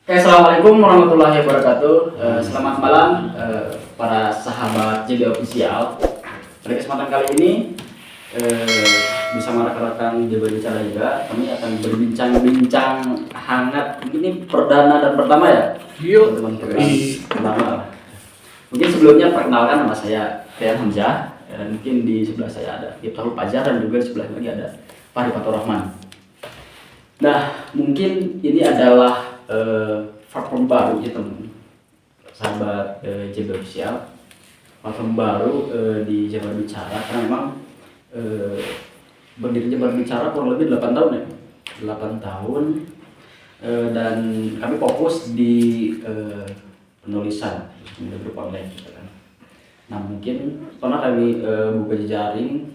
Oke, assalamualaikum warahmatullahi wabarakatuh. Selamat malam para sahabat JB Official. Pada kesempatan kali ini bersama rekan-rekan JB Bicara juga, kami akan berbincang-bincang hangat. Ini perdana dan pertama ya, teman-teman. Pertama. Mungkin sebelumnya perkenalkan, nama saya Rian Hamzah. Mungkin di sebelah saya ada Ibtaul Fajar dan juga di sebelah lagi ada Fahri Fatur Rahman. Nah, mungkin ini adalah platform baru ya teman sahabat JB Official, platform baru di Jabar Bicara, karena memang berdiri Jabar Bicara kurang lebih 8 tahun ya, 8 tahun, dan kami fokus di penulisan media grup online gitu kan. Nah, mungkin pernah kami buka jejaring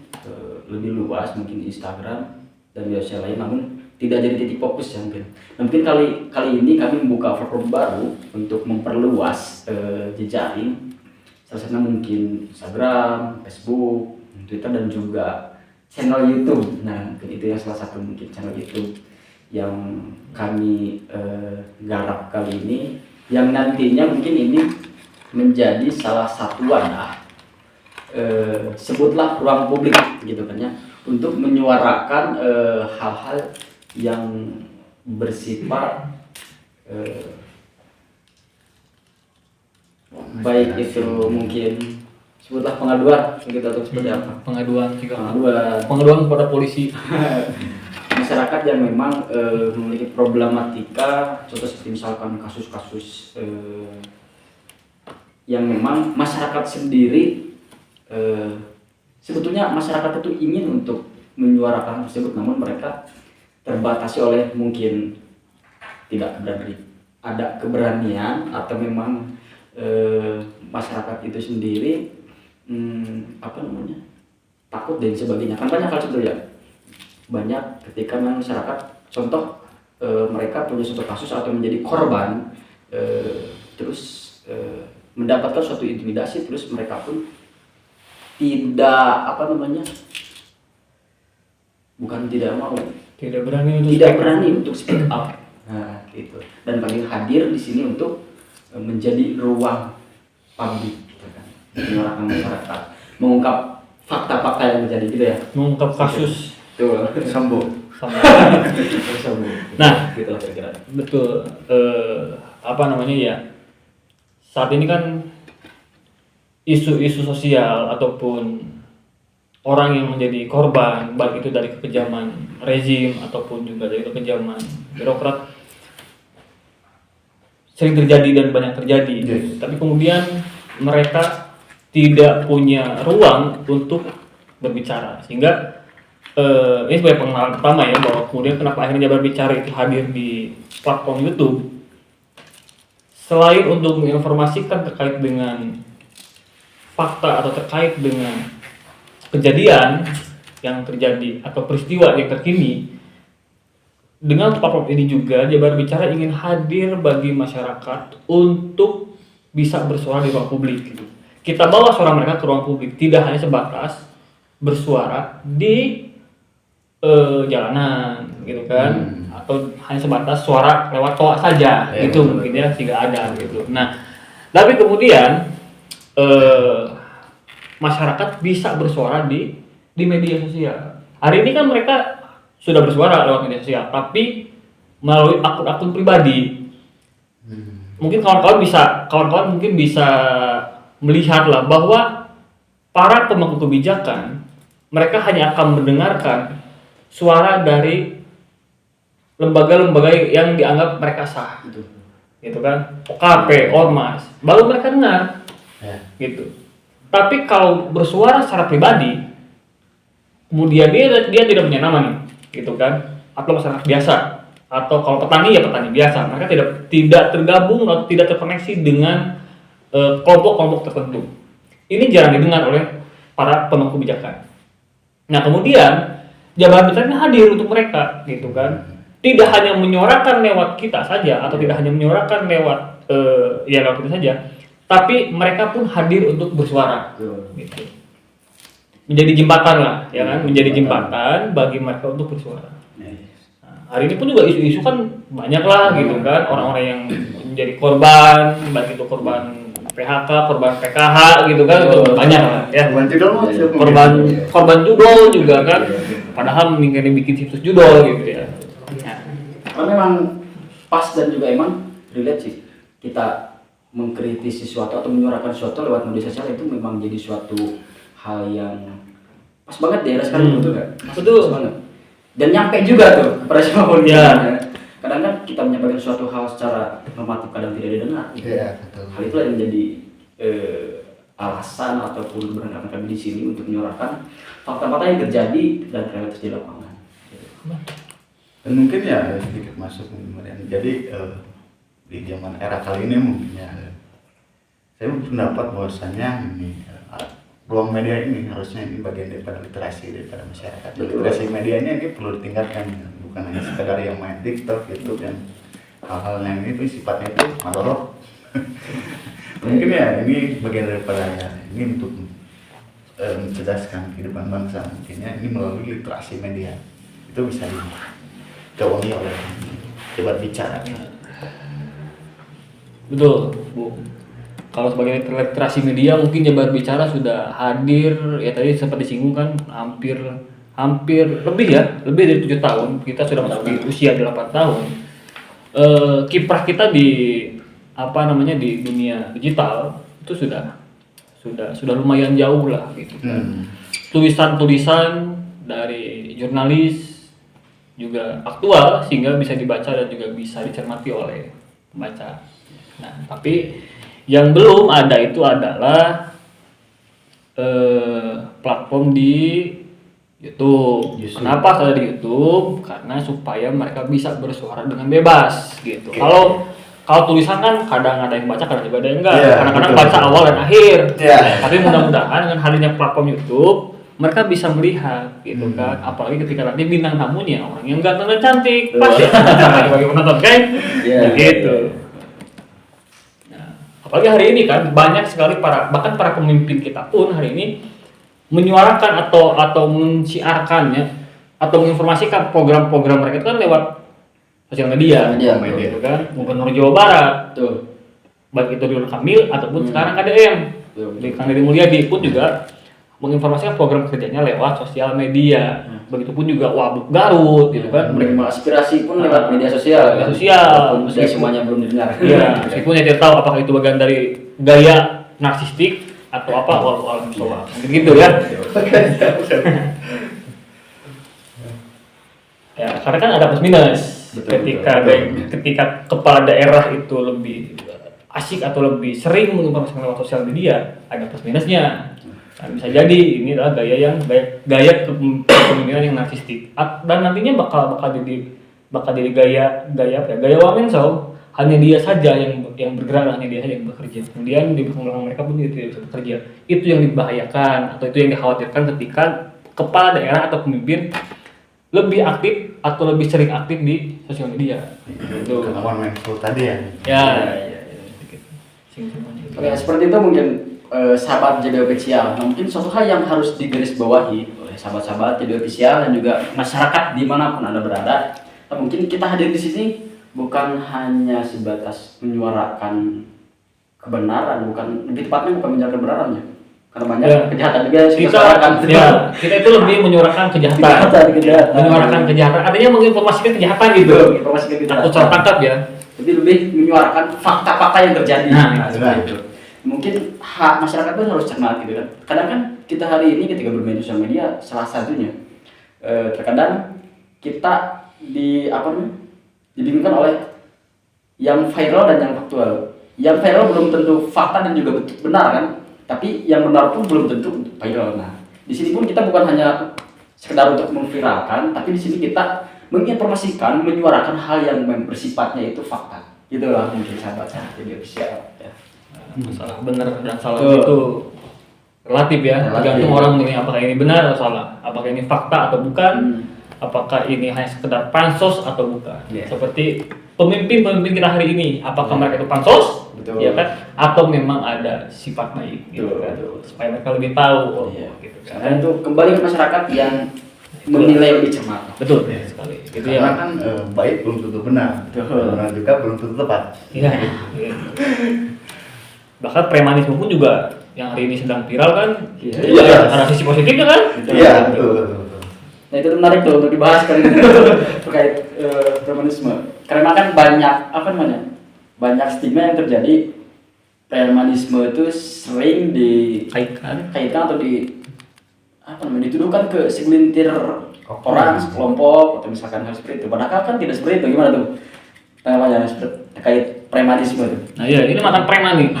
lebih luas, mungkin di Instagram dan media sosial lain, namun tidak jadi titik fokus ya mungkin. Nah, mungkin kali ini kami membuka platform baru untuk memperluas jejaring. Salah satunya mungkin Instagram, Facebook, Twitter, dan juga channel YouTube. Nah, mungkin itu yang salah satu mungkin channel YouTube yang kami garap kali ini, yang nantinya mungkin ini menjadi salah satu wadah, sebutlah ruang publik gitu kan ya, untuk menyuarakan hal-hal yang bersifat baik itu mungkin sebutlah pengaduan gitu atau seperti apa, pengaduan kepada polisi. Masyarakat yang memang memiliki problematika, contoh seperti misalkan kasus-kasus yang memang masyarakat sendiri, sebetulnya masyarakat itu ingin untuk menyuarakan tersebut, namun mereka terbatasi oleh mungkin tidak ada keberanian, atau memang masyarakat itu sendiri takut dan sebagainya. Kan banyak hal seperti ya, banyak ketika masyarakat, contoh mereka punya suatu kasus atau menjadi korban, terus mendapatkan suatu intimidasi, terus mereka pun tidak bukan tidak mau, tidak berani untuk speak up. Nah, gitu. Dan kami hadir di sini untuk menjadi ruang publik gitu kan, menyuarakan masyarakat, mengungkap fakta-fakta yang terjadi gitu ya, mengungkap kasus Sambo. Nah, gitulah kira-kira. betul. Saat ini kan isu-isu sosial ataupun orang yang menjadi korban, baik itu dari kekejaman rezim ataupun juga dari kekejaman birokrat, sering terjadi dan banyak terjadi. Yes. Tapi kemudian mereka tidak punya ruang untuk berbicara, sehingga ini sebagai pengalaman pertama ya, bahwa kemudian kenapa akhirnya Jabar Bicara itu hadir di platform YouTube. Selain untuk menginformasikan terkait dengan fakta atau terkait dengan kejadian yang terjadi atau peristiwa yang terkini, dengan platform ini juga Jabar Bicara ingin hadir bagi masyarakat untuk bisa bersuara di ruang publik. Kita bawa suara mereka ke ruang publik, tidak hanya sebatas bersuara di jalanan gitu kan, atau hanya sebatas suara lewat toa saja gitu, mungkin ya, sehingga ada gitu. Nah, tapi kemudian masyarakat bisa bersuara di media sosial. Hari ini kan mereka sudah bersuara lewat media sosial, tapi melalui akun-akun pribadi. Mungkin kawan-kawan mungkin bisa melihat lah bahwa para pemangku kebijakan, mereka hanya akan mendengarkan suara dari lembaga-lembaga yang dianggap mereka sah, gitu kan, OKP, Ormas, baru mereka dengar, gitu. Tapi kalau bersuara secara pribadi, kemudian dia tidak punya nama nih, gitu kan, atau masyarakat biasa, atau kalau petani ya petani biasa, mereka tidak tergabung atau tidak terkoneksi dengan kelompok-kelompok tertentu. Ini jarang didengar oleh para pemangku kebijakan. Nah, kemudian Jabar Bicara hadir untuk mereka, gitu kan. Tidak hanya menyuarakan lewat kita saja, atau tidak hanya menyuarakan lewat lewat kita saja, tapi mereka pun hadir untuk bersuara, gitu. Menjadi jembatan lah, ya kan, menjadi jembatan bagi mereka untuk bersuara. Nah, hari ini pun juga isu-isu kan banyak lah gitu kan, orang-orang yang menjadi korban, baik itu korban PHK, korban PKH gitu kan, itu banyak lah ya. Korban judol juga kan, padahal mendingan bikin situs judol gitu ya. Karena memang pas dan juga emang relate sih, kita mengkritisi sesuatu atau menyuarakan sesuatu lewat media sosial itu memang jadi suatu hal yang pas banget di era sekarang, betul nggak? Betul. Pas banget. Dan nyampe juga tuh kepada siapapun. Ya. Kadang kan kita menyampaikan suatu hal secara normatif kadang tidak didengar. Iya, betul. Hal itulah yang menjadi alasan ataupun berangkat kami di sini untuk menyuarakan fakta-fakta yang terjadi dan realitas di lapangan. Dan mungkin ya sedikit masuk kemudian. Jadi di zaman era kali ini mungkin ya saya berpendapat bahwasanya ini ruang media ini harusnya ini bagian daripada literasi daripada masyarakat. Literasi medianya ini perlu ditingkatkan, bukan hanya sekadar yang main TikTok gitu dan hal-hal yang itu sifatnya itu madorot. Mungkin ya ini bagian daripada ya, ini untuk mencerdaskan kehidupan bangsa, mungkin ya ini melalui literasi media itu bisa digawangi oleh debat bicara. Betul, Bu. Kalau sebagai literasi media mungkin Jabar Bicara sudah hadir ya, tadi sempat disinggung kan, hampir lebih dari 7 tahun kita sudah masuk di usia 8 tahun. Kiprah kita di di dunia digital itu sudah lumayan jauh lah gitu kan. Tulisan-tulisan dari jurnalis juga aktual sehingga bisa dibaca dan juga bisa dicermati oleh pembaca. Nah, tapi yang belum ada itu adalah platform di YouTube. Kenapa ada di YouTube? Karena supaya mereka bisa bersuara dengan bebas gitu. Kalau tulisan kan kadang ada yang baca, kadang juga ada yang enggak. Kadang-kadang baca awal dan akhir. Tapi mudah-mudahan dengan hadirnya platform YouTube mereka bisa melihat gitu kan. Apalagi ketika nanti bintang tamunya orang yang ganteng dan cantik, pasti bagi penonton kan. Gitu. Apalagi hari ini kan banyak sekali bahkan para pemimpin kita pun hari ini menyuarakan atau mensiarkannya atau menginformasikan program-program mereka itu kan lewat sosial media gitu kan. Gubernur Jawa Barat tuh, baik itu Ridwan Kamil ataupun sekarang KDM Kang Deddy Mulyadi pun juga menginformasikan program kerjanya lewat sosial media. Begitupun juga Wabub Garut gitu kan, menerima aspirasi pun lewat media sosial. Meski semuanya belum didengar. Iya, meskipun saya tidak tahu apakah itu bagian dari gaya narsistik atau apa, walau gitu ya. Ya, karena kan ada plus minus. Ketika kepala daerah itu lebih asik atau lebih sering menginformasikan lewat sosial media, ada plus minusnya. Nah, bisa jadi ini adalah gaya kepemimpinan yang narsistik dan nantinya bakal jadi gaya wamen show, hanya dia saja yang bergerak, hanya dia saja yang bekerja, kemudian di belakang mereka pun tidak bisa bekerja. Itu yang dibahayakan atau itu yang dikhawatirkan ketika kepala daerah atau pemimpin lebih aktif atau lebih sering aktif di sosial media. Itu karena one man show tadi ya. Ya. Oke, seperti itu mungkin sahabat JB Official. Nah, mungkin suatu hal yang harus digarisbawahi oleh sahabat-sahabat JB Official dan juga masyarakat dimanapun Anda berada. Nah, mungkin kita hadir di sini bukan hanya sebatas menyuarakan kebenaran, lebih tepatnya bukan menyuarakan kebenarannya, karena banyak kejahatan juga yang kita itu lebih menyuarakan kejahatan. Menyuarakan kejahatan, artinya menginformasikan kejahatan gitu. Aku salah tangkap ya. Jadi lebih menyuarakan fakta-fakta yang terjadi. Nah, seperti itu. Mungkin hak masyarakat pun harus cermat gitu kan. Kadang kan kita hari ini ketika bermain sosial media, salah satunya terkadang kita dibingungkan oleh yang viral dan yang faktual. Yang viral belum tentu fakta dan juga benar kan, tapi yang benar pun belum tentu viral. Nah, di sini pun kita bukan hanya sekedar untuk memviralkan, tapi di sini kita menginformasikan, menyuarakan hal yang bersifatnya itu fakta. Itulah mungkin sahabat jadi official ya. Masalah benar dan salah itu relatif ya, tergantung orang menilai apakah ini benar atau salah, apakah ini fakta atau bukan, apakah ini hanya sekedar pansos atau bukan. Seperti pemimpin kita hari ini, apakah mereka itu pansos, ya kan, atau memang ada sifat naik gitu kan, supaya mereka lebih tahu gitu kan. Karena itu kembali ke masyarakat yang menilai lebih cermat. Betul Ya. sekali. Gitu Karena ya. kan baik belum tentu benar, benar juga belum tentu tepat. Iya. Iya. Bahkan premanisme pun juga yang hari ini sedang viral kan, Iya. itu juga ada sisi positifnya kan. Iya, betul. Nah itu menarik tuh untuk dibahas kan terkait premanisme. Karena kan banyak stigma yang terjadi. Premanisme itu sering Kaitkan. atau dituduhkan ke segelintir orang, sekelompok atau misalkan hal seperti itu. Padahal kan tidak seperti itu. Gimana tuh terkait premanisme itu? Nah iya, ini mantan preman nih.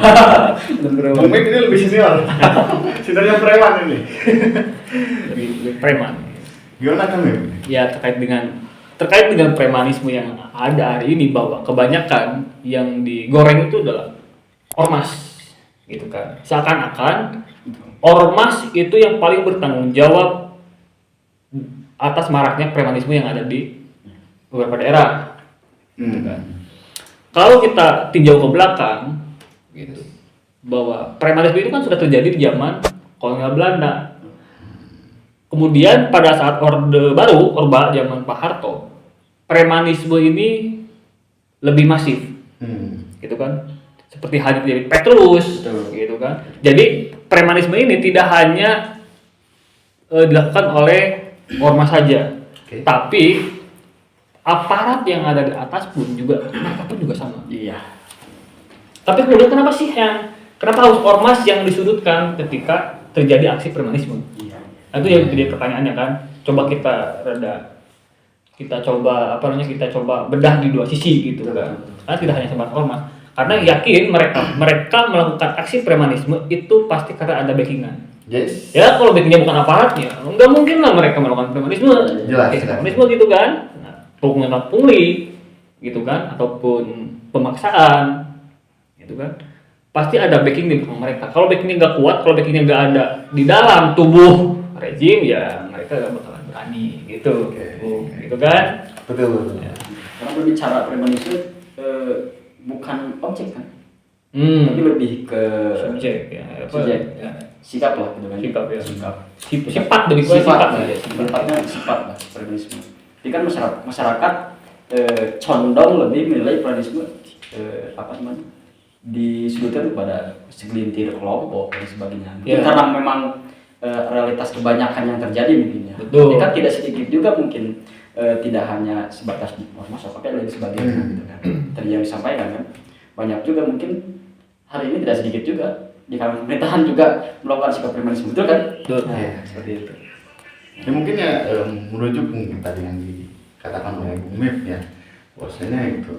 Bung Mik ini lebih senior. Seniornya preman ini. Lebih preman. Gimana kan Mik? Ya terkait dengan premanisme yang ada hari ini, bahwa kebanyakan yang digoreng itu adalah ormas, gitu kan. Seakan-akan ormas itu yang paling bertanggung jawab atas maraknya premanisme yang ada di beberapa daerah. Gitu kan. Kalau kita tinjau ke belakang, gitu, bahwa premanisme itu kan sudah terjadi di zaman kolonial Belanda. Kemudian pada saat Orde Baru, Orba zaman Pak Harto, premanisme ini lebih masif, gitu kan. Seperti halnya terjadi Petrus, gitu kan. Jadi premanisme ini tidak hanya dilakukan oleh ormas saja, tapi aparat yang ada di atas pun juga, mereka pun juga sama. Iya. Tapi kemudian kenapa harus ormas yang disudutkan ketika terjadi aksi premanisme? Iya. Nah, itu yang jadi pertanyaannya kan. Coba kita coba bedah di dua sisi gitu kan. Karena tidak hanya sebatas ormas. Karena yakin mereka melakukan aksi premanisme itu pasti karena ada backingan. Yes. Ya kalau backingnya bukan aparatnya, nggak mungkin lah mereka melakukan premanisme. Jelas. Premanisme gitu kan. Nah, pungli gitu kan, ataupun pemaksaan gitu kan. Pasti ada backing di belakang mereka. Kalau backingnya nggak kuat, kalau backingnya nggak ada di dalam tubuh rejim, ya mereka nggak bakalan berani gitu. Gitu kan. Betul. Ya. Karena berbicara premanisme bukan objek kan, tapi lebih ke Subjek ya. subjek. Ya. Sikap lah gitu kan. Sikap ya. Sifat. Sifat lebih kuat sifat. Sifat lah premanisme. Jadi kan masyarakat condong lebih menilai premanisme disudutkan kepada segelintir kelompok dan sebagainya. Mungkin karena memang realitas kebanyakan yang terjadi mungkin ya. Betul. Tapi kan tidak sedikit juga mungkin tidak hanya sebatas ormas tapi lain sebagainya gitu kan. Tadi yang disampaikan kan banyak juga mungkin hari ini tidak sedikit juga di kalangan pemerintahan juga melakukan sikap premanisme, betul kan? Betul. Nah, seperti itu. Ya mungkin ya merujuk mungkin tadi yang dikatakan oleh Bung Mif ya, bahwasanya itu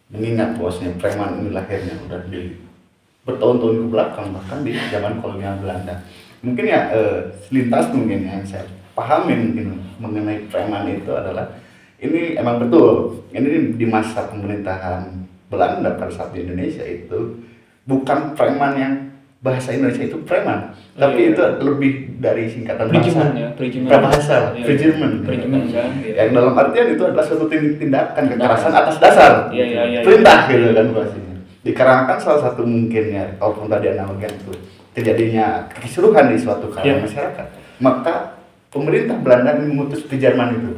mengingat bahwasanya preman ini lahirnya udah di bertahun-tahun ke belakang, bahkan di zaman kolonial Belanda. Mungkin ya selintas mungkin yang saya pahami mungkin mengenai preman itu adalah ini emang betul, ini di masa pemerintahan Belanda pada saat di Indonesia itu bukan preman yang bahasa Indonesia itu preman, tapi itu lebih dari singkatan bahasa, prejudice, yang dalam artian itu adalah suatu tindakan kekerasan atas dasar perintah gitu kan bahasanya. Dikarenakan salah satu mungkinnya, kalaupun tadi analogi itu terjadinya kekisruhan di suatu kalangan masyarakat, maka pemerintah Belanda memutus di Jerman itu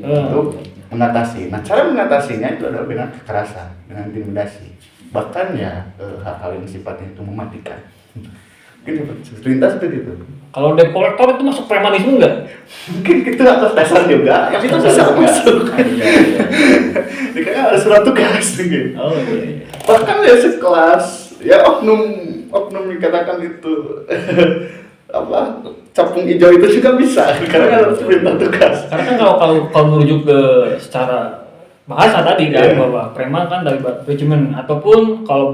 untuk mengatasi. Nah, cara mengatasinya itu adalah dengan kekerasan, dengan intimidasi. Bahkan ya hal-hal yang sifatnya itu mematikan. Mungkin sepintas seperti itu. Kalau debt collector itu masuk premanisme enggak? Mungkin itu atas dasar juga. Yang itu bisa masuk. Dikira ada surat tugas gitu. Oh iya. Bahkan ya sekelas ya oknum dikatakan itu capung hijau itu juga bisa karena kan harus perintah tugas. Karena kan kalau merujuk ke secara bahasa tadi kan bahwa preman kan dari regimen, ataupun kalau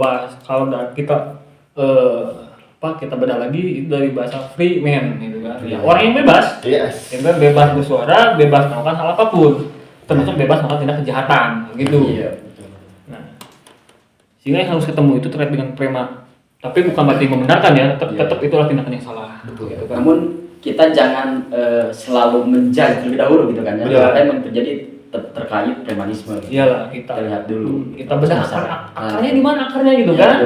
kita kita bedah lagi itu dari bahasa free man gitu kan. Ya, orang yang bebas. Yes. Yang bebas bersuara, bebas melakukan hal apapun, termasuk bebas melakukan tindak kejahatan gitu. Iya, betul. Nah, sehingga yang harus ketemu itu terkait dengan preman. Tapi bukan berarti membenarkan ya, tetap itulah tindakan yang salah. Betul. Gitu kan. Namun kita jangan selalu menjudge terlebih dahulu gitu kan ya. Apa yang terjadi terkait premanisme. Iyalah, kita lihat dulu. Kita bedah akarnya di mana akarnya gitu kan.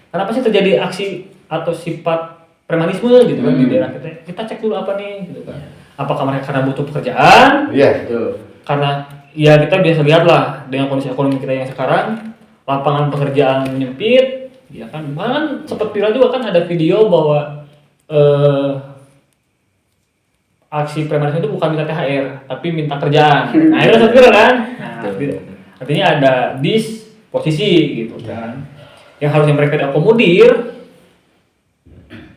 Kenapa sih terjadi aksi atau sifat premanisme gitu kan di daerah kita? Kita cek dulu apa nih gitu kan. Apakah mereka karena butuh pekerjaan? Iya. Betul. Karena ya kita biasa lihat lah dengan kondisi ekonomi kita yang sekarang, lapangan pekerjaan menyempit, ya kan. Bahkan sempat viral juga kan ada video bahwa aksi premanisme itu bukan minta THR, tapi minta kerjaan. Nah itu sempat viral kan. Nah, artinya ada disposisi gitu kan, yang harusnya mereka diakomodir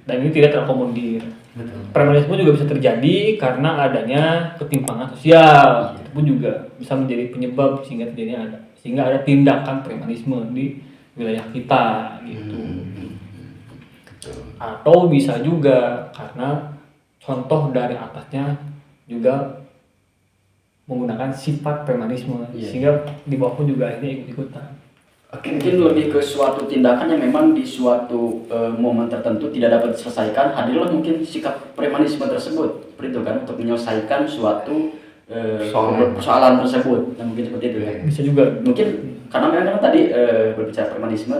dan ini tidak terakomodir. Betul. Premanisme juga bisa terjadi karena adanya ketimpangan sosial. Itu pun juga bisa menjadi penyebab sehingga ada tindakan premanisme di wilayah kita gitu. Betul. Atau bisa juga karena contoh dari atasnya juga menggunakan sifat premanisme, sehingga di bawah pun juga akhirnya ikut-ikutan. Mungkin lebih ke suatu tindakan yang memang di suatu momen tertentu tidak dapat diselesaikan, hadirlah mungkin sikap premanisme tersebut, seperti itu kan, untuk menyelesaikan suatu persoalan tersebut. Dan mungkin seperti itu ya. Bisa juga Mungkin karena memang kan tadi berbicara premanisme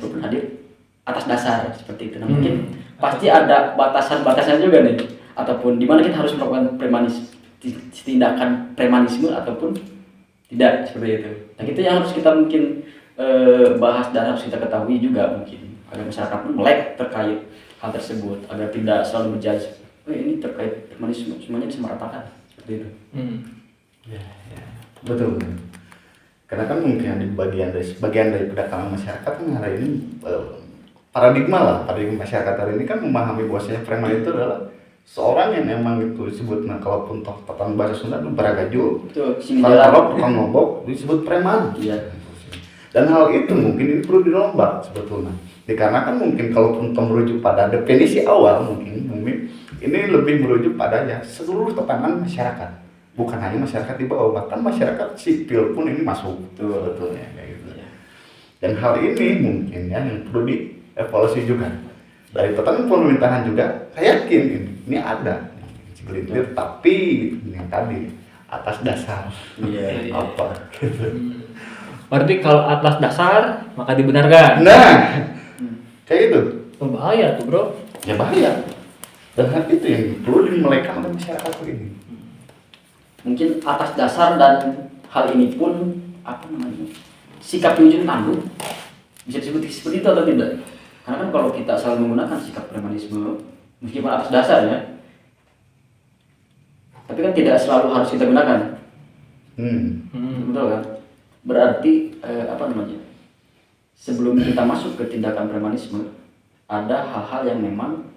pun hadir atas dasar seperti itu. Nah, mungkin pasti ada batasan-batasan juga nih, ataupun di mana kita harus melakukan tindakan premanisme ataupun tidak, seperti itu. Nah itu yang harus kita mungkin bahas dan harus kita ketahui juga, mungkin agar masyarakat pun melek terkait hal tersebut, agar tidak selalu menjudge ini terkait premanisme semuanya disamaratakan, seperti itu. Ya. Betul. Karena kan mungkin di bagian dari kalangan masyarakat kan hari ini paradigma masyarakat hari ini kan memahami bahwasanya preman itu adalah seorang yang emang itu disebut, nah kalaupun toh tatan bahasa Sunda itu beragaju, kalau tukang nombok disebut preman. Iya. Dan hal itu mungkin ini perlu dirombak sebetulnya. Dikarenakan mungkin kalaupun merujuk pada definisi awal mungkin ini lebih merujuk pada ya seluruh tatanan masyarakat, bukan hanya masyarakat di bawah, bahkan masyarakat sipil pun ini masuk. Betul ya kayak gitu. Dan hal ini mungkin ya yang perlu dievaluasi juga dari tatanan pemerintahan juga. Saya yakin ini ada segelintir, tapi yang tadi atas dasar apa gitu. Berarti kalau atas dasar maka dibenarkan. Nah, kayak gitu. Bahaya tuh bro. Ya bahaya. Dan hal itu yang perlu dimelekan oleh masyarakat ini. Mungkin atas dasar dan hal ini pun sikap penunjuk tangguh bisa disebut seperti itu atau tidak? Karena kan kalau kita selalu menggunakan sikap premanisme meskipun atas dasar ya, tapi kan tidak selalu harus kita gunakan. Betul kan? Berarti sebelum kita masuk ke tindakan premanisme, ada hal-hal yang memang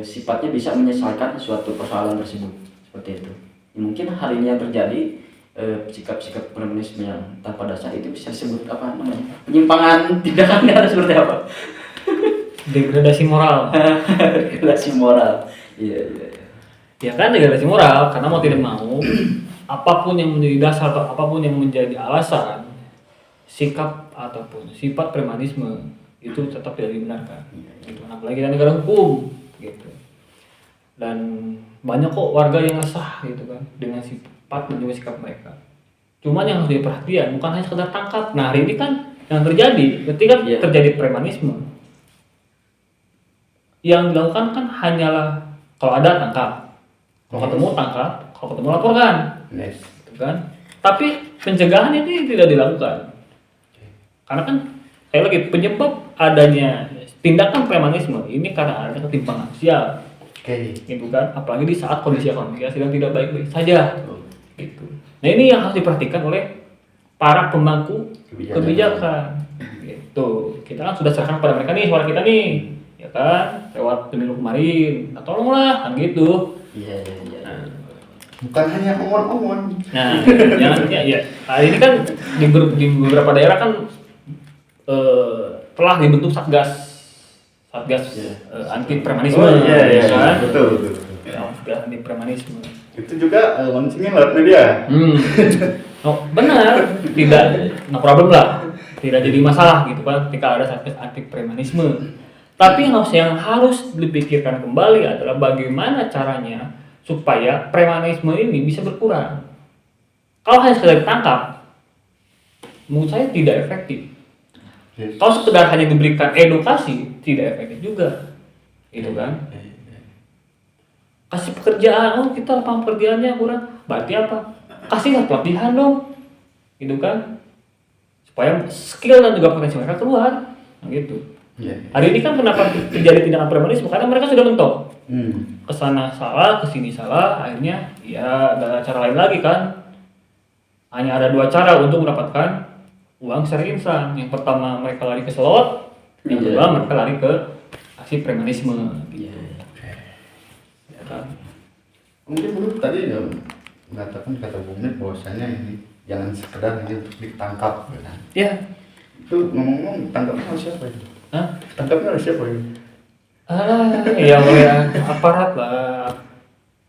sifatnya bisa menyelesaikan suatu persoalan tersebut, seperti itu. Ya, mungkin hari ini yang terjadi sikap-sikap premanisme yang tanpa dasar itu bisa disebut penyimpangan tindakan atau seperti apa? Degradasi moral. Degradasi moral. Iya. Ya kan degradasi moral, karena mau tidak mau apapun yang menjadi dasar atau apapun yang menjadi alasan sikap ataupun sifat premanisme itu tetap tidak dibenarkan. Gitu. Apalagi dalam negara hukum gitu. Dan banyak kok warga yang resah gitu kan dengan sifat dan juga sikap mereka. Cuman yang harus diperhatikan bukan hanya sekedar tangkap. Nah hari ini kan yang terjadi ketika terjadi premanisme, yang dilakukan kan hanyalah kalau ada tangkap, kalau ketemu tangkap, kalau ketemu laporkan, gitu kan. Tapi pencegahan itu tidak dilakukan, karena kan sekali lagi penyebab adanya tindakan premanisme ini karena ada ketimpangan sosial, gitu kan. Apalagi di saat kondisi ekonomi sedang tidak baik-baik saja, gitu. Nah ini yang harus diperhatikan oleh para pemangku kebijakan, gitu. Kita kan sudah serahkan pada mereka nih suara kita nih. Ya kan, lewat pemilu kemarin, nah, tolonglah kan gitu. Iya. Bukan hanya omon-omon. Nah, ya. Hari ini kan di beberapa daerah kan telah dibentuk satgas anti premanisme. Iya. Kan? Betul. Satgas anti premanisme. Itu juga launchingnya lewat media. Oh, benar, tidak, no problem lah, tidak jadi masalah gitu kan ketika ada satgas anti premanisme. Tapi yang harus dipikirkan kembali adalah bagaimana caranya supaya premanisme ini bisa berkurang. Kalau hanya sekedar ditangkap, menurut saya tidak efektif. Kalau sekedar hanya diberikan edukasi, tidak efektif juga, gitu kan? kasih pekerjaan, oh kita lapangan pekerjaannya kurang, berarti apa? Kasihlah pelatihan dong, gitu kan, supaya skill dan juga potensi mereka keluar, nah, gitu. Iya. Hari ini kan kenapa terjadi tindakan premanisme? Karena mereka sudah mentok, kesana salah, kesini salah, akhirnya ya gak ada cara lain lagi kan. Hanya ada dua cara untuk mendapatkan uang secara instan. Yang pertama mereka lari ke slot, yang kedua mereka lari ke aksi premanisme. Gitu. Ya kan? Mungkin dulu tadi ya mengatakan kata Bung Ned bahwasanya ini jangan sekedar ini untuk ditangkap, kan? Ya. Itu ngomong-ngomong tangkapnya harus siapa itu? Hah? Tangkapnya harus siapa ini? Ya oleh aparat lah,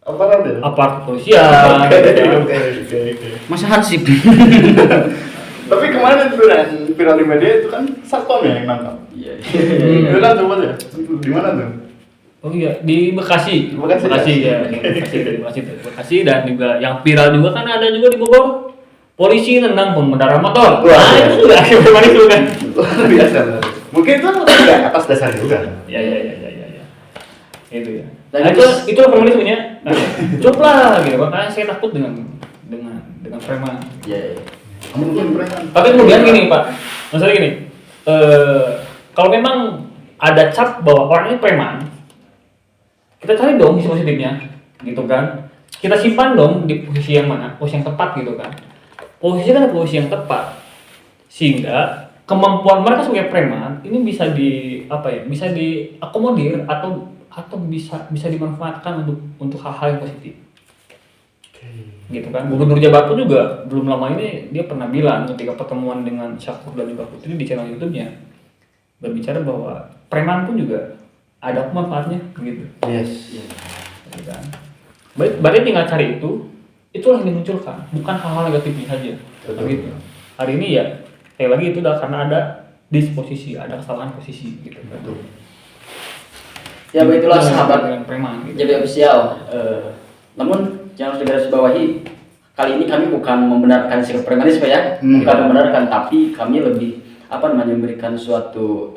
Apa ada? aparat kepolisian. Oke. Masa Hansip. Tapi kemarin tuh yang viral di media itu kan Satpam ya yang nangkap. Iya. Itu kan coba ya. Di mana tuh? Oh iya, di Bekasi. Bekasi Ya. Bekasi dan juga yang viral juga kan ada juga di Bogor. Polisi nendang pengendara motor. Wah, Nah, iya. itu juga premanisme kan. Luar biasa. Mungkin itu tidak atas dasar juga. Ya. Itu ya. Dan Nah, itu premanismenya. Nah, cukup lah gitu. Makanya saya takut dengan preman. Iya. Mungkin preman. Tapi kemudian gini Pak, maksudnya gini, kalau memang ada cap bahwa orang ini preman, kita cari dong sisi positifnya, gitu kan? Kita simpan dong di posisi yang mana, posisi yang tepat gitu kan? Posisi kan posisi yang tepat, sehingga kemampuan mereka sebagai preman ini bisa bisa diakomodir atau bisa dimanfaatkan untuk hal-hal yang positif. Gitu kan. Gubernur Jawa Barat juga belum lama ini dia pernah bilang ketika pertemuan dengan Syakur dan juga Putri di channel YouTube-nya berbicara bahwa preman pun juga ada manfaatnya gitu. Yes. Gitu kan. Berarti tinggal cari itulah yang dimunculkan, bukan hal-hal negatifnya saja. Gitu. Hari ini ya kayak lagi itu udah karena ada disposisi, ada kesalahan posisi gitu kan. Ya begitulah sahabat dengan preman gitu. jadi official. Namun yang harus digarisbawahi, kali ini kami bukan membenarkan sikap premanisme ya, bukan membenarkan, tapi kami lebih memberikan suatu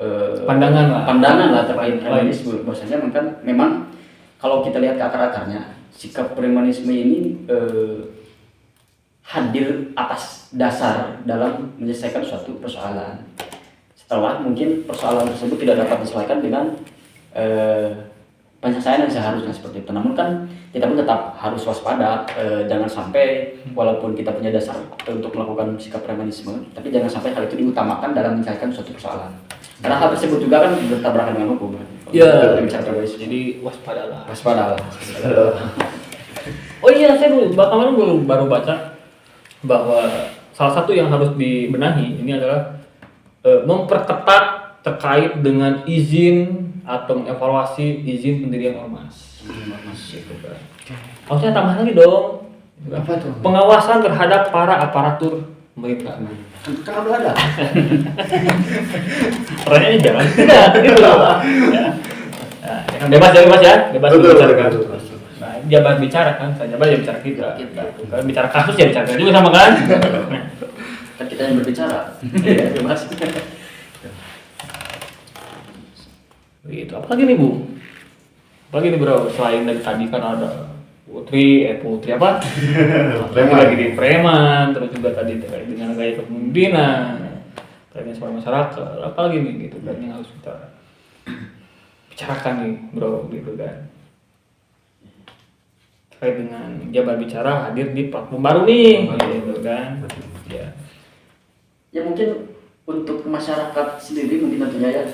pandangan lah terkait premanisme. Bahwasanya memang kalau kita lihat ke akar-akarnya, sikap premanisme ini hadir atas dasar dalam menyelesaikan suatu persoalan. Setelah mungkin persoalan tersebut tidak dapat diselesaikan dengan penyelesaian yang seharusnya seperti itu. Namun kan kita pun tetap harus waspada, jangan sampai walaupun kita punya dasar untuk melakukan sikap premanisme, tapi jangan sampai hal itu diutamakan dalam menyelesaikan suatu persoalan. Karena hal tersebut juga kan bertabrakan dengan hukum. Ya, jadi waspadalah. Oh iya, saya kemarin baru baca bahwa salah satu yang harus dibenahi ini adalah memperketat terkait dengan izin atau mengevaluasi izin pendirian ormas. Gitu kan. Harusnya tambah lagi dong. Apa tuh? Pengawasan terhadap para aparatur pemerintah. Kan udah ada. Pertanyaannya jangan tidak gitu loh. Ya, kan bebas ya, bebas bicara kan. Nah, jabat bicara kan, saya jabat ya bicara kita. Kan bicara kasus ya bicara juga sama kan. Kan kita yang berbicara. Iya, bebas. Gitu. Apalagi nih Bu? Apalagi nih bro, selain dari tadi kan ada putri apa? Preman. Lagi di preman, terus juga tadi terkait dengan gaya kepemimpinan, terkait suara masyarakat, apalagi nih gitu kan yang harus kita bicarakan nih bro gitu kan. Terkait dengan jabat bicara hadir di platform baru nih gitu kan. Ya mungkin untuk masyarakat sendiri mungkin tentunya ya,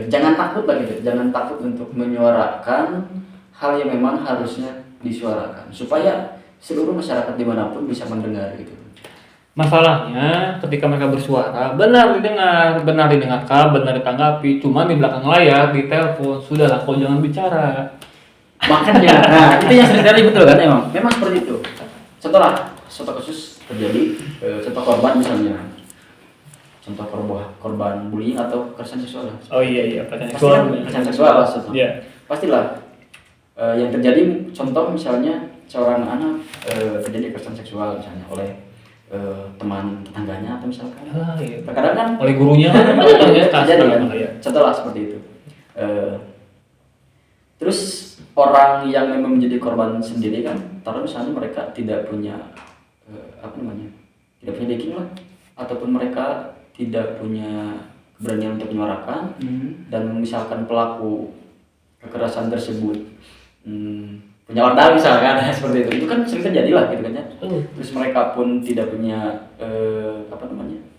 jangan takut lah gitu, jangan takut untuk menyuarakan hal yang memang harusnya disuarakan supaya seluruh masyarakat dimanapun bisa mendengar gitu. Masalahnya ketika mereka bersuara benar didengar, benar didengarkan, benar ditanggapi, cuma di belakang layar, di telepon, sudahlah kau jangan bicara. Makanya, nah itu yang sering terjadi betul kan memang seperti itu. Contoh kasus terjadi, contoh korban misalnya. Contoh korban bullying atau kekerasan seksual. Oh iya, kekerasan seksual Iya. Pastilah yang terjadi contoh misalnya seorang anak terjadi kekerasan seksual misalnya oleh teman tetangganya atau misalkan. Iya. Terkadang kan Oleh gurunya kan terjadi kan. Contohlah seperti itu. Terus orang yang memang menjadi korban sendiri kan, taruh misalnya mereka tidak punya tidak punya backing lah, ataupun mereka tidak punya keberanian untuk menyuarakan, dan misalkan pelaku kekerasan tersebut punya wadah misalkan seperti itu kan sering terjadi lah gitu kan ya. Terus mereka pun tidak punya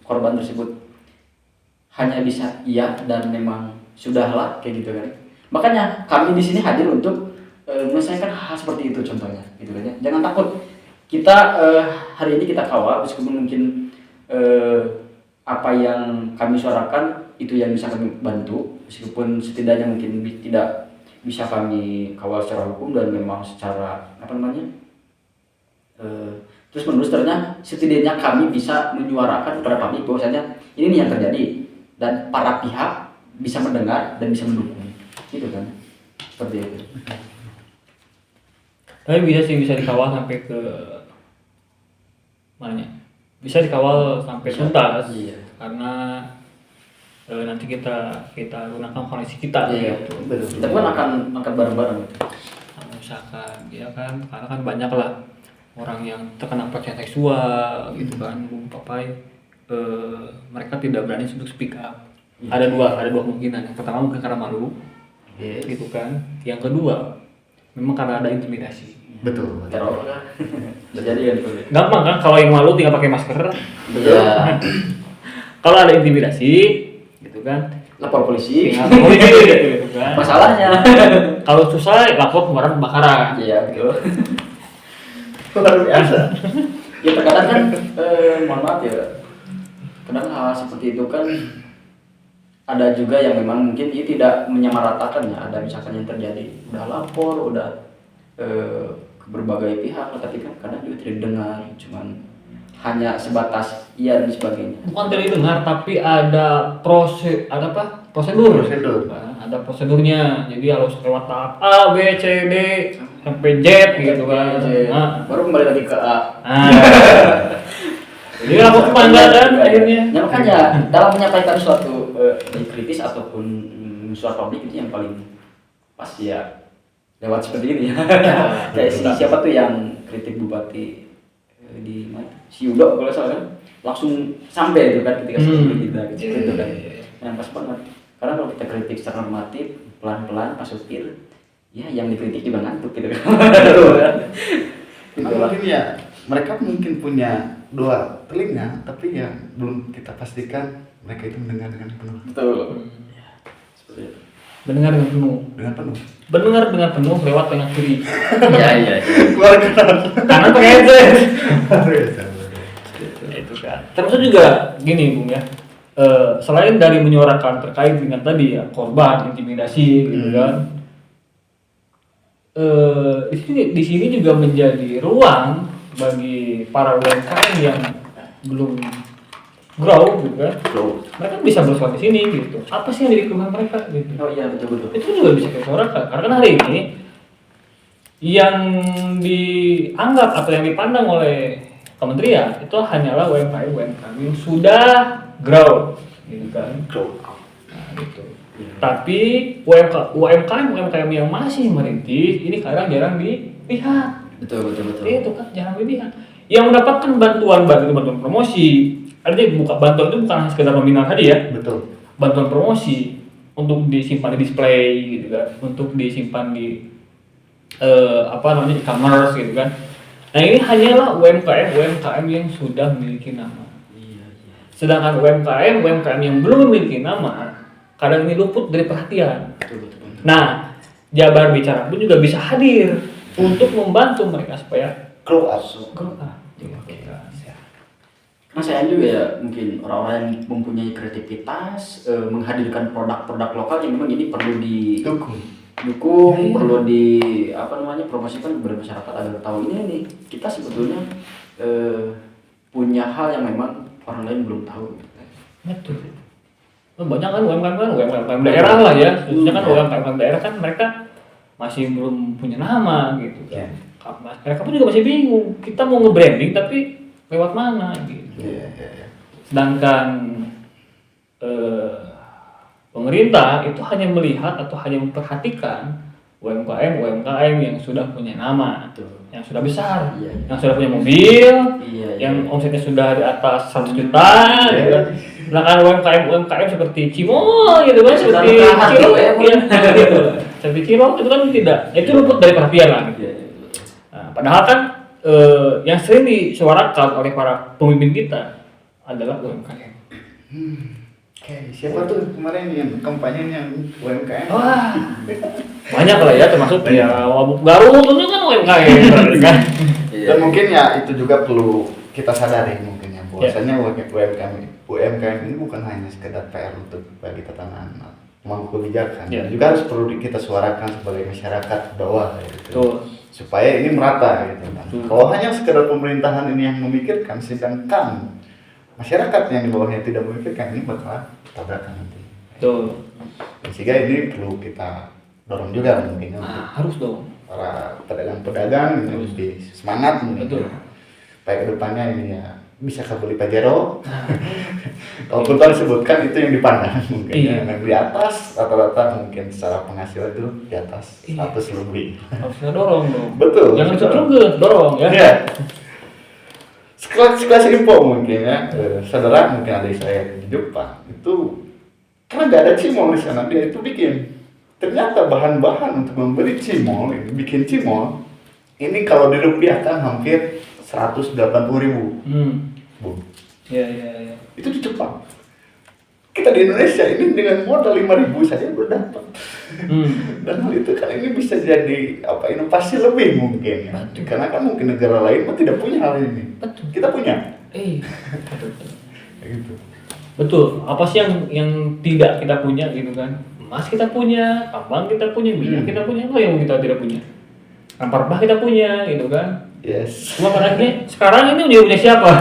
korban tersebut hanya bisa iya dan memang sudahlah kayak gitu kan. Makanya kami di sini hadir untuk menyelesaikan hal seperti itu contohnya gitu kan ya. Jangan takut, kita hari ini kita kawal meskipun mungkin apa yang kami suarakan itu yang bisa kami bantu, meskipun setidaknya mungkin tidak bisa kami kawal secara hukum dan memang secara terus menerus, ternyata setidaknya kami bisa menyuarakan kepada publik bahwasanya ini nih yang terjadi dan para pihak bisa mendengar dan bisa mendukung gitu kan, seperti itu. Tapi bisa dikawal sampai ke mananya? Bisa dikawal sampai tuntas. Iya. Karena nanti kita gunakan koneksi kita gitu. Kita kan akan angkat bareng-bareng. Misalkan ya kan, karena kan banyak lah orang yang terkena pelecehan seksual gitu kan, Papai, mereka tidak berani untuk speak up. Ada dua kemungkinan. Yang pertama mungkin karena malu, gitu kan. Yang kedua memang karena ada intimidasi. Betul. Teror kan terjadi kan itu. Gampang kan kalau yang malu tinggal pakai masker. Iya. Kalau ada intimidasi gitu kan, Lapor polisi. tinggal polisi gitu kan. Masalahnya. Kalau susah lapor pemadam kebakaran. Iya betul. Luar biasa. Ya terkadang kan mohon maaf ya, kadang hal seperti itu kan ada juga yang memang mungkin ini tidak menyamaratakan ya. Ada misalkan yang terjadi udah lapor, udah ke berbagai pihak, tapi kan kadang juga tidak dengar, cuman hanya sebatas iya dan sebagainya. Bukan tidak didengar, tapi ada prosedur. Nah, ada prosedurnya. Jadi harus lewat tahap A, B, C, D sampai Z gitu kan. Nah, Baru kembali lagi ke A. Jadi lapor ke panggilan kan akhirnya. Ya, makanya dalam menyampaikan suatu kritis ataupun suatu publik itu yang paling pas ya lewat seperti ini ya. Kayak siapa tuh yang kritik bupati di mana? Si Yudo kalau salah kan langsung sampai itu kan ketika seperti kita gitu kan. Yang pas banget. Karena kalau kita kritik secara normatif, pelan-pelan pas supir, ya yang dikritik juga ngantuk gitu kan. Mungkin ya mereka mungkin punya dua telinga, tapi ya belum kita pastikan mereka itu mendengar dengan penuh. Betul. Seperti itu. Mendengar dengan penuh. Dengan penuh. Mendengar dengan penuh lewat telinga kiri. Iya. Kanan pakai headset. Itu kan. Termasuk juga gini Bung ya. Selain dari menyuarakan terkait dengan tadi ya korban intimidasi gitu kan. Di sini juga menjadi ruang bagi para UMKM yang belum grow gitu kan. Mereka bisa bersuara di sini gitu. Apa sih yang jadi keluhan mereka gitu. Oh iya betul. Itu juga bisa kita suarakan. Karena kan hari ini yang dianggap atau yang dipandang oleh kementerian itu hanyalah UMKM yang sudah grow gitu kan. Nah, gitu. Tapi UMKM yang masih merintis ini kadang jarang dilihat. Betul. Itu kan jarang dilihat. Yang mendapatkan bantuan promosi, artinya bantuan itu bukan hanya sekedar nominal tadi ya. Betul. Bantuan promosi untuk disimpan di display gitu kan, untuk disimpan di e-commerce gitu kan. Nah ini hanyalah UMKM yang sudah memiliki nama. Sedangkan UMKM yang belum memiliki nama kadang ini luput dari perhatian. Betul. Nah, Jabar Bicara pun juga bisa hadir untuk membantu mereka supaya Grow up. Nah saya juga ya mungkin orang-orang yang mempunyai kreativitas menghadirkan produk-produk lokal yang memang ini perlu didukung, perlu promosikan kepada masyarakat agar tahu ini nih kita sebetulnya punya hal yang memang orang lain belum tahu. Betul. Banyak kan UMKM daerah lah ya, khususnya kan UMKM daerah kan mereka masih belum punya nama gitu kan. Mereka pun juga masih bingung, kita mau nge-branding tapi lewat mana gitu. Sedangkan pemerintah itu hanya melihat atau hanya memperhatikan UMKM yang sudah punya nama, Betul. yang sudah besar, Iya. yang sudah punya mobil, Iya. yang omsetnya sudah di atas 100 juta, gitu kan. Sedangkan UMKM seperti Cimol gitu kan, seperti Sedangkan Cilok, UMKM. ya, gitu. Seperti Cilok itu kan tidak, itu luput dari perhatian lah. Gitu. Iya. Nah, padahal kan yang sering disuarakan oleh para pemimpin kita adalah UMKM. Oke, siapa tuh kemarin yang kampanye yang UMKM? Wah, banyak lah ya, termasuk ya Wabuk Garut itu kan UMKM kan. Dan mungkin ya itu juga perlu kita sadari mungkin ya bahwasanya UMKM ini bukan hanya sekedar PR untuk bagi tatanan pemangku kebijakan, juga harus perlu kita suarakan sebagai masyarakat bawah gitu. Betul. Supaya ini merata gitu kan. Kalau hanya sekedar pemerintahan ini yang memikirkan, sedangkan masyarakat yang di bawahnya tidak memikirkan, ini bakal tabrakan nanti. Betul. Sehingga ini perlu kita dorong juga mungkin untuk Harus dong. para pedagang-pedagang ini lebih semangat mungkin. Betul. Supaya kedepannya ini ya bisa kebeli Pajero. Kalaupun tadi sebutkan itu yang dipandang mungkin Iya. yang di atas rata-rata mungkin secara penghasilan itu di atas Iya. 100 lebih. Harus kita dorong dong. Betul. Jangan betul. juga dorong ya. Iya. Sekelas info mungkin ya, saudara mungkin ada saya di Jepang itu karena nggak ada cimol di sana, dia itu bikin. Ternyata bahan-bahan untuk membeli cimol, bikin cimol ini kalau dirupiahkan hampir 180.000. Bu. Iya. Itu di Jepang. Kita di Indonesia ini dengan modal 5.000 saja udah dapat. Dan hal itu kan ini bisa jadi inovasi lebih mungkin ya. Karena kan mungkin negara lain mah tidak punya hal ini. Betul. Kita punya. Betul. Kayak gitu. Betul. Apa sih yang tidak kita punya gitu kan? Emas kita punya, tambang kita punya, minyak kita punya, apa yang kita tidak punya? Rempah-rempah kita punya gitu kan? Yes. Cuma pada akhirnya sekarang ini udah punya siapa?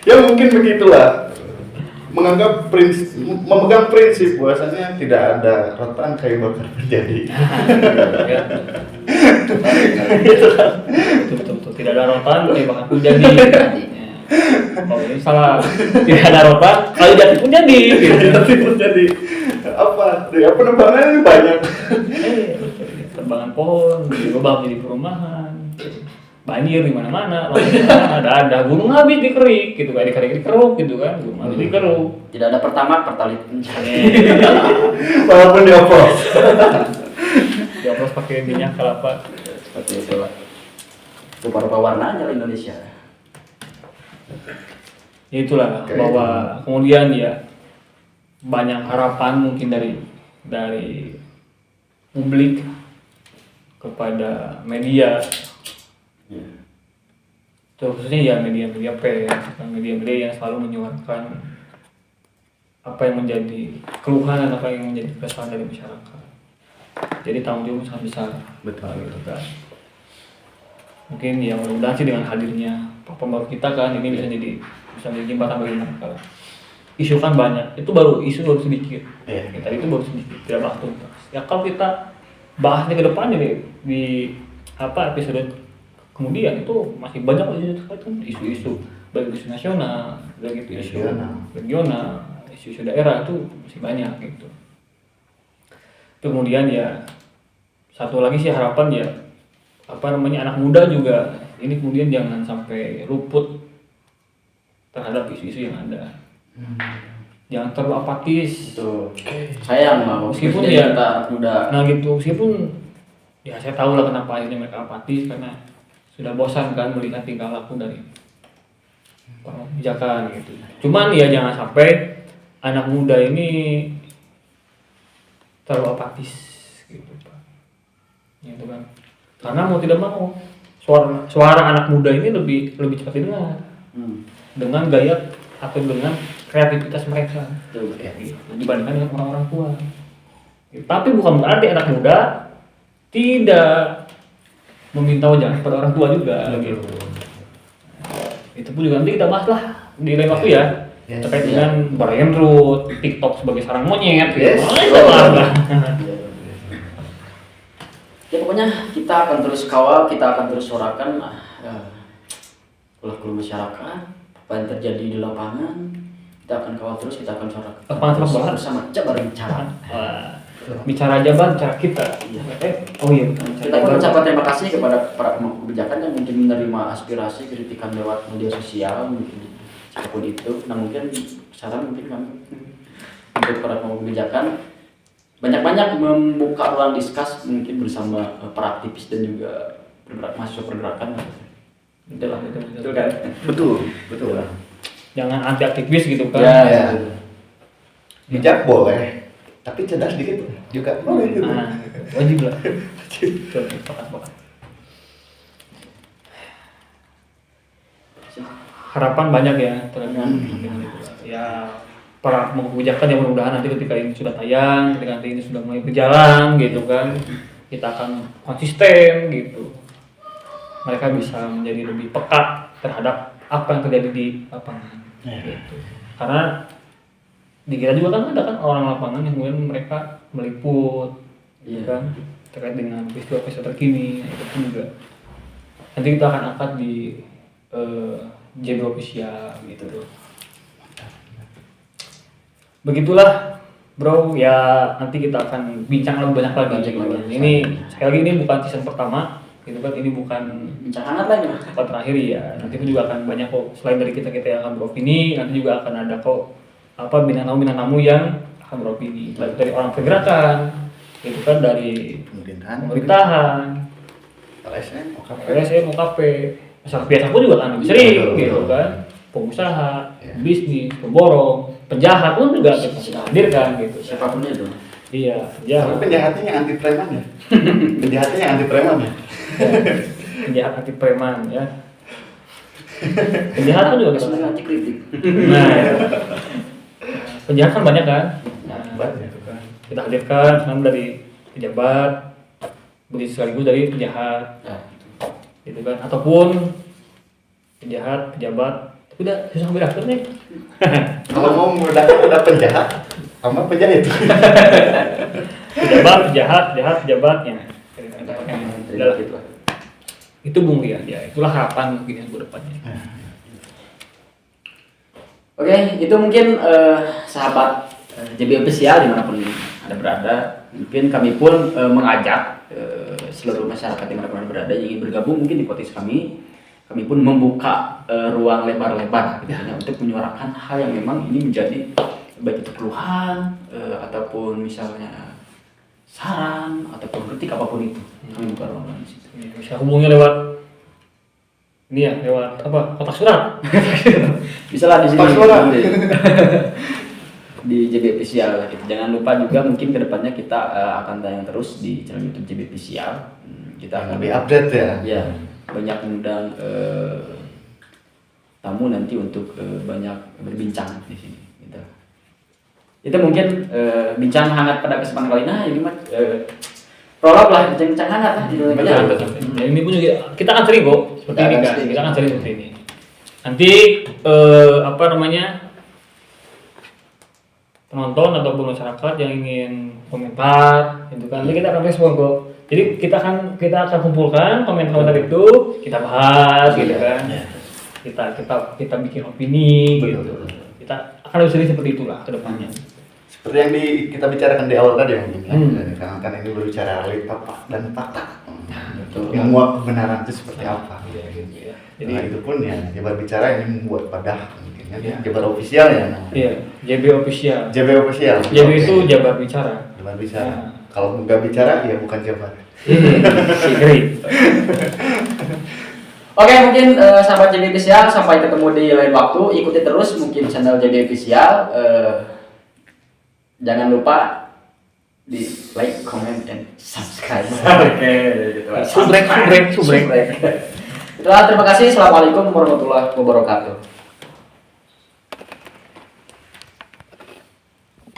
Ya mungkin begitulah. Memegang prinsip bahwasanya tidak ada rotan kayu bakar terjadi. Ya. Betul. Tidak ada rotan, kayak bakal pun jadi. Kalau ini salah, tidak ada rotan, kayu jati pun jadi. Gitu. Tapi terjadi ya penebangan ini banyak. Terbangan pohon, berubah menjadi perumahan, banjir di mana-mana, ada gunung habis dikerik gitu kan, dikeruk gitu kan, gunung habis dikeruk. Tidak ada pertamax, pertalit. Walaupun dioplos. Dioplos pakai minyak kelapa. Seperti itu lah. Rupa-rupa warnanya lah Indonesia. Ya itulah bahwa kemudian ya banyak harapan mungkin dari publik kepada media. Khususnya ya media-media pers, media-media yang selalu menyuarakan apa yang menjadi keluhan dan apa yang menjadi keresahan dari masyarakat. Jadi tanggung jawab sangat besar. Betul. Gitu kan. Mungkin ya mudah-mudahan sih dengan hadirnya pembaru kita kan ini bisa jadi jembatan bagi mereka. Isu kan banyak, itu isu baru sedikit. Kita itu baru sedikit, tidak bahas tuntas. Ya kalau kita bahasnya ke depannya di episode kemudian itu masih banyak isu-isu baik isu nasional, baik itu isu regional, isu daerah itu masih banyak gitu. Kemudian ya satu lagi sih harapan ya anak muda juga ini kemudian jangan sampai luput terhadap isu-isu yang ada. Jangan terlalu apatis. Itu sayang mau meskipun ya kita muda. Nah gitu, meskipun ya saya tahu lah kenapa akhirnya mereka apatis karena sudah bosan kan melihat tingkah laku dari kebijakan gitu. Cuman ya jangan sampai anak muda ini terlalu apatis gitu Pak. Gitu kan. Karena mau tidak mau suara anak muda ini lebih cepat didengar. Dengan gaya atau dengan kreativitas mereka dibandingkan dengan orang-orang tua. Tapi bukan berarti anak muda tidak meminta wajar kepada orang tua juga gitu. Itu pun juga nanti kita bahas lah di lain waktu ya. Terkait dengan Brian Root, TikTok sebagai sarang monyet gitu. Ya pokoknya kita akan terus kawal, kita akan terus suarakan ulah masyarakat, apa yang terjadi di lapangan, kita akan kawal terus, kita akan suarakan bersama Jabar Bicara. bicara jabat, bicara kita. Oh iya, Kita pun mengucapkan terima kasih kepada para pemangku kebijakan yang mungkin menerima aspirasi kritikan lewat media sosial mungkin apapun itu. Nah mungkin saran mungkin kami untuk para pemangku kebijakan banyak-banyak membuka ruang diskus mungkin bersama para aktivis dan juga mahasiswa pergerakan. Betul kan? Betul. Jangan anti aktivis gitu kan. Ya. Bijak boleh, tapi cerdas dikit juga boleh gitu. Wajib lah. Betul, sepakat. Harapan banyak ya terhadap ya para pemangku kebijakan yang mudah-mudahan nanti ketika ini sudah tayang, ketika nanti ini sudah mulai berjalan gitu kan, kita akan konsisten gitu. Mereka bisa menjadi lebih peka terhadap apa yang terjadi di lapangan. Gitu. Karena di kita juga kan ada kan orang lapangan yang kemudian mereka meliput, gitu kan, terkait dengan peristiwa-peristiwa terkini. Itu pun juga nanti kita akan angkat di JB Official gitu. Begitulah bro, ya nanti kita akan bincang lebih banyak lagi. Ini sekali lagi ini bukan season pertama, gitu kan, ini bukan Bincang hangat lagi mas. tempat terakhir ya. Nanti pun juga akan banyak kok, selain dari kita yang akan beropini, nanti juga akan ada kok bintang tamu yang akan beropini, baik dari orang pergerakan, gitu kan, dari pemerintahan, LSM, OKP, masyarakat biasa pun juga kan lebih sering, gitu kan, pengusaha, bisnis, pemborong, penjahat pun juga kita hadirkan gitu. Siapapun itu. Iya, Tapi penjahatnya yang anti preman ya. Penjahatnya yang anti preman ya. Penjahat anti preman ya. Penjahat pun juga sebenarnya anti kritik. Nah, penjahat kan banyak kan. Banyak. Gitu kan. Kita hadirkan sekarang dari pejabat, begitu sekaligus dari penjahat, gitu kan. Ataupun penjahat, pejabat, tapi udah susah bedakan nih. Kalau mau memudahkan udah penjahat sama penjahit. Pejabat, penjahat, pejabatnya. Udahlah. Itu Bung Rian, ya itulah harapan mungkin yang ke depannya. Oke, itu mungkin sahabat JB Official dimanapun Anda berada. Mungkin kami pun mengajak seluruh masyarakat dimanapun Anda berada yang ingin bergabung mungkin di podcast kami. Kami pun membuka ruang lebar-lebar gitu, untuk menyuarakan hal yang memang ini menjadi baik itu keluhan ataupun misalnya saran ataupun kritik apapun itu. Kami buka ruang di situ. Bisa hubungi lewat ini ya, lewat kotak surat. Bisa lah di sini. Kotak surat. Di JB Official gitu. Jangan lupa juga mungkin kedepannya kita akan tayang terus di channel YouTube JB Official. Kita akan Lebih update ya. Ya, banyak mengundang tamu nanti untuk banyak berbincang di sini. Gitu. Itu mungkin bincang hangat pada kesempatan kali ini. Nah, ini mah prolog lah, bincang hangat lah di dunia. Dan ini pun juga kita akan sering kok seperti ini kan. Kita akan sering seperti ini. Nanti penonton ataupun masyarakat yang ingin komentar, itu kan, nanti kita akan respon kok. Jadi kita akan kumpulkan komentar itu, kita bahas, gitu kan. Kita bikin opini, gitu. Kita akan lebih sering seperti itulah ke depannya. Seperti yang kita bicarakan di awal tadi ya, karena kan ini berbicara realita dan fakta. Yang muat kebenaran itu seperti apa. Jadi itu pun ya, Jabar Bicara ini membuat wadah. Jabar Official ya. Iya, JB Official. JB Official. JB itu Jabar Bicara. Jabar Bicara. Kalau nggak bicara ya bukan Jabar. Sigri. Oke, mungkin sahabat JB Official, sampai ketemu di lain waktu. Ikuti terus mungkin channel JB Official. Jangan lupa di like, comment, and subscribe. Oke, gitu. Subrek. Itulah, terima kasih. Assalamualaikum warahmatullahi wabarakatuh.